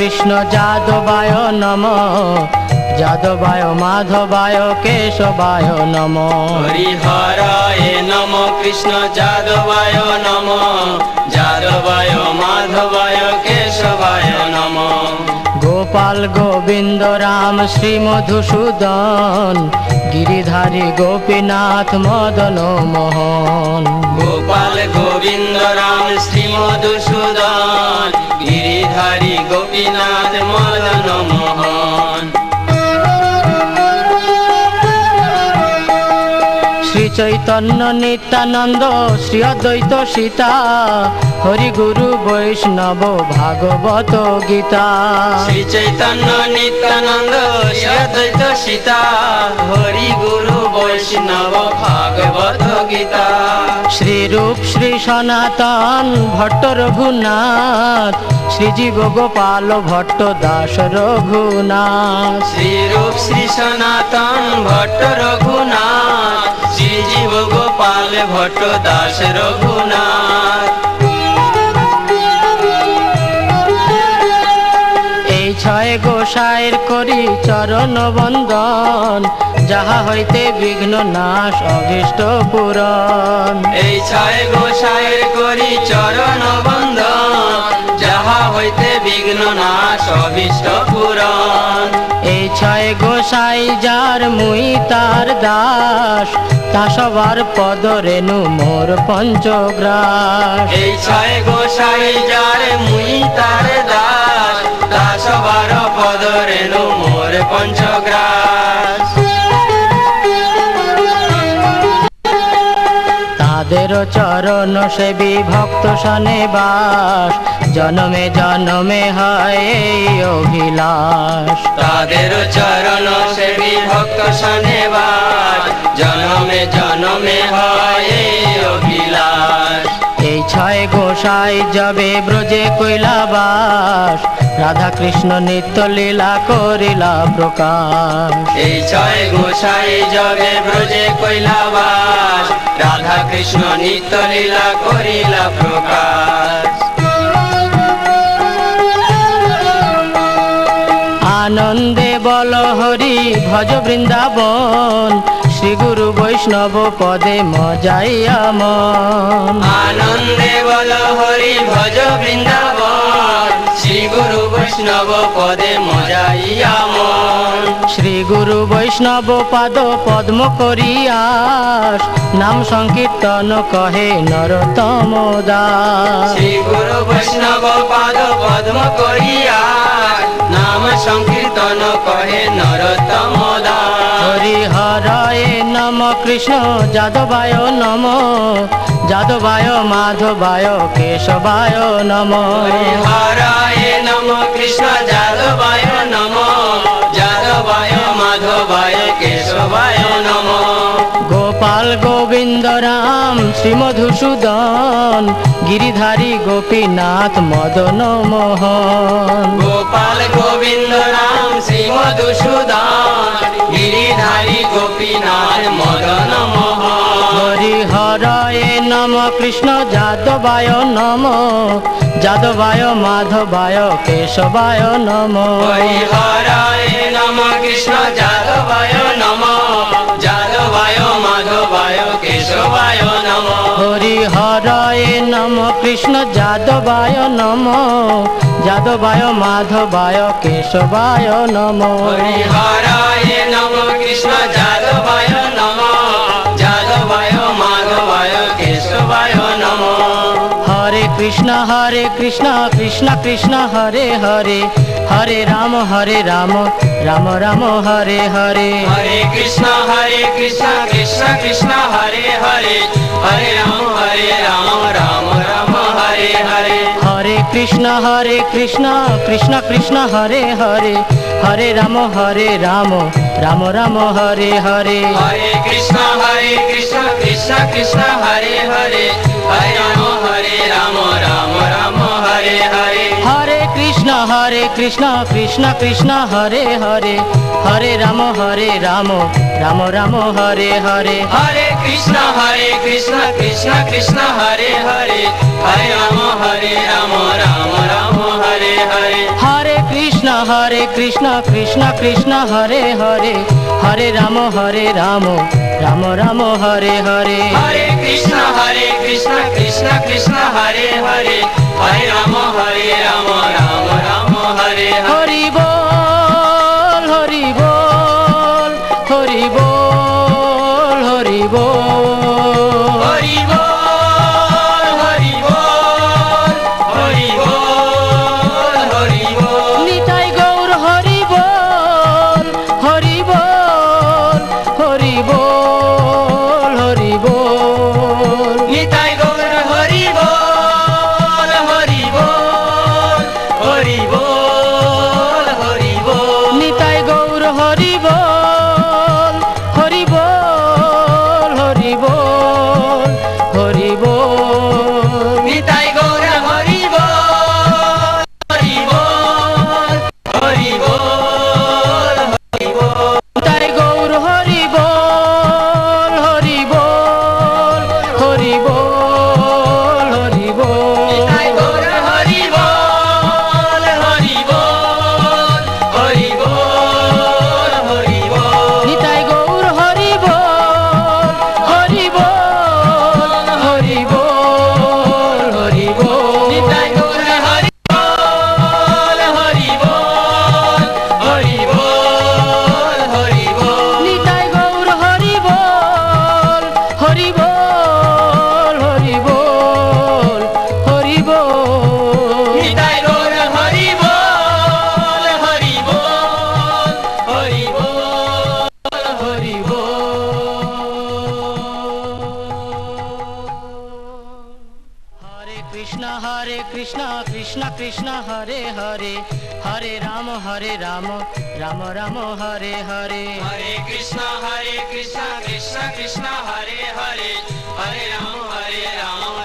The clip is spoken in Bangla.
কৃষ্ণ যাদবায় নমঃ, যাদবায় মাধবায় কেশবায় নমঃ। হরিহরায় নমঃ কৃষ্ণ যাদবায় নমঃ, যাদবায় মাধবায় কেশবায় নমঃ। গোপাল গোবিন্দ রাম শ্রী মধুসূদন, গিরিধারী গোপীনাথ মদন মোহন। গোপাল গোবিন্দ রাম শ্রী মধুসূদন, গিরিধারী গোপীনাথ মদন মোহন। শ্রী চৈতন্য নিত্যানন্দ শ্রী অদ্বৈত সীতা, হরি গুরু বৈষ্ণব ভাগবত গীতা। শ্রী চৈতন্য নিত্যানন্দ শ্রী অদ্বৈত সীতা, হরি গুরু বৈষ্ণব ভাগবত গীতা। শ্রীরূপ শ্রী সনাতন ভট্ট রঘুনাথ, শ্রীজীব গোপাল ভট্ট দাস রঘুনাথ। শ্রীরূপ শ্রী সনাতন ভট্ট রঘুনাথ, শ্রীজীব গোপাল ভট্ট দাস রঘুনাথ। এই ছয় গোসাইয়ের করি চরণ বন্দন, যাহা হইতে বিঘ্ন নাশ অভীষ্ট পূরণ। এই ছয় গোসাইয়ের করি চরণ বন্দন, যাহা হইতে বিঘ্ন নাশ অভীষ্ট পূরণ। এই ছয় গোসাই যার মুই তার দাস, তা সবার পদ রেণু মোর পঞ্চগ্রাস। এই ছয় গোসাই যার মুই তার দাস, তা সবার পদ রেণু মোর পঞ্চগ্রাস। তাদের চরণ সেবী ভক্ত সনে বাস, জনমে জনমে হয় এই অভিলাষ। তাদের চরণ সেবী ভক্ত সনেবাস, জনমে জনমে হয় এই অভিলাষ। এই ছয় গোসাই যাবে ব্রজে কৈলাবাস, রাধা কৃষ্ণ নিত্য লীলা করিলা প্রকাশ। এই ছয় গোসাই যাবে ব্রজে কৈলাবাস, রাধা কৃষ্ণ নিত্য লীলা করিলা প্রকাশ। আনন্দে বল হরি ভজ বৃন্দাবন, শ্রী গুরু বৈষ্ণব পদে মজাইয়া মন। আনন্দে বল হরি ভজ বৃন্দাবন, শ্রী গুরু বৈষ্ণব পদে মজাইয়া মন। শ্রী গুরু বৈষ্ণব পাদ পদ্ম করিয়াস, নাম সংকীর্তন কহে নরোত্তম দাস। শ্রী গুরু বৈষ্ণব পাদ পদ্ম করিয়া, নাম সংকীর্তন কহে নরোত্তম দাস। হরি হরায় নম কৃষ্ণ যাদবায় নম, যাদবায় মাধবায় কেশবায় নম। হরায় নম কৃষ্ণ যাদবায় নম, যাদবায় মাধবায় কেশবায় নম। গোপাল গোবিন্দ রাম শ্রী মধুসূদন, গিরিধারী গোপীনাথ মদন মোহন। গোপাল গোবিন্দ রাম শ্রী মধুসূদন, গিরিধারী গোপীনাথ মদন মোহন। হরি হরায় নম কৃষ্ণ যাদবায় নম, যাদবায় মাধবায় কেশবায় নম। হরি হরায় নম কৃষ্ণ যাদবায় নম, যাদবায় মাধবায় কেশবায় নম। হরি হরায় নম কৃষ্ণ যাদবায় নম, যাদবায় মাধবায় কেশবায় নম। হরি হরায় নম কৃষ্ণ যাদবায় নম, যাদবায় মাধবায় কেশবায় নম। হরে কৃষ্ণ কৃষ্ণ কৃষ্ণ হরে হরে, হরে রাম রাম রাম হরে হরে। হরে কৃষ্ণ কৃষ্ণ কৃষ্ণ হরে হরে, হরে রাম রাম রাম হরে হরে। হরে কৃষ্ণ কৃষ্ণ কৃষ্ণ হরে হরে, হরে রাম রাম রাম হরে হরে। হরে কৃষ্ণ কৃষ্ণ কৃষ্ণ হরে হরে, হরে রাম রাম রাম হরে হরে। হরে কৃষ্ণ কৃষ্ণ কৃষ্ণ কৃষ্ণ হরে হরে হরে রাম রাম রাম হরে হরে হরে কৃষ্ণ কৃষ্ণ কৃষ্ণ হরে হরে হরে রাম রাম রাম হরে হরে হরে কৃষ্ণ কৃষ্ণ কৃষ্ণ হরে হরে হরে রাম রাম রাম হরে হরে হরে কৃষ্ণ কৃষ্ণ কৃষ্ণ হরে হরে হরে রাম রাম রাম হরে হরে হরি বল হরি বল হরি বল হরি বল হরি বল হরি বল হরি বল হরি বল নিতাই গৌর হরি বল হরি বল হরি বল হরি বল নিতাই গৌর হরি বল হরি বল হরি বল হরি বল নিতাই গৌর হরি বল হরি বল হরি বল হরি বল নিতাই গৌর হরি বল হরি বল হরি বল হরি বল নিতাই গৌর হরি বল হরি বল হরি বল হরি বল নিতাই গৌর হরি বল হরি বল হরি বল হরি বল নিতাই গৌর হরি বল হরি বল হরি বল হরি বল নিতাই গৌর হরি বল হরি বল হরি বল হরি বল নিতাই গৌর হরি বল হরি বল হরি বল হরি বল নিতাই গৌর হরি বল হরি বল হরি বল হরি হরে কৃষ্ণ কৃষ্ণ কৃষ্ণ হরে হরে হরে রাম রাম রাম হরে হরে হরে কৃষ্ণ কৃষ্ণ কৃষ্ণ হরে হরে হরে রাম রাম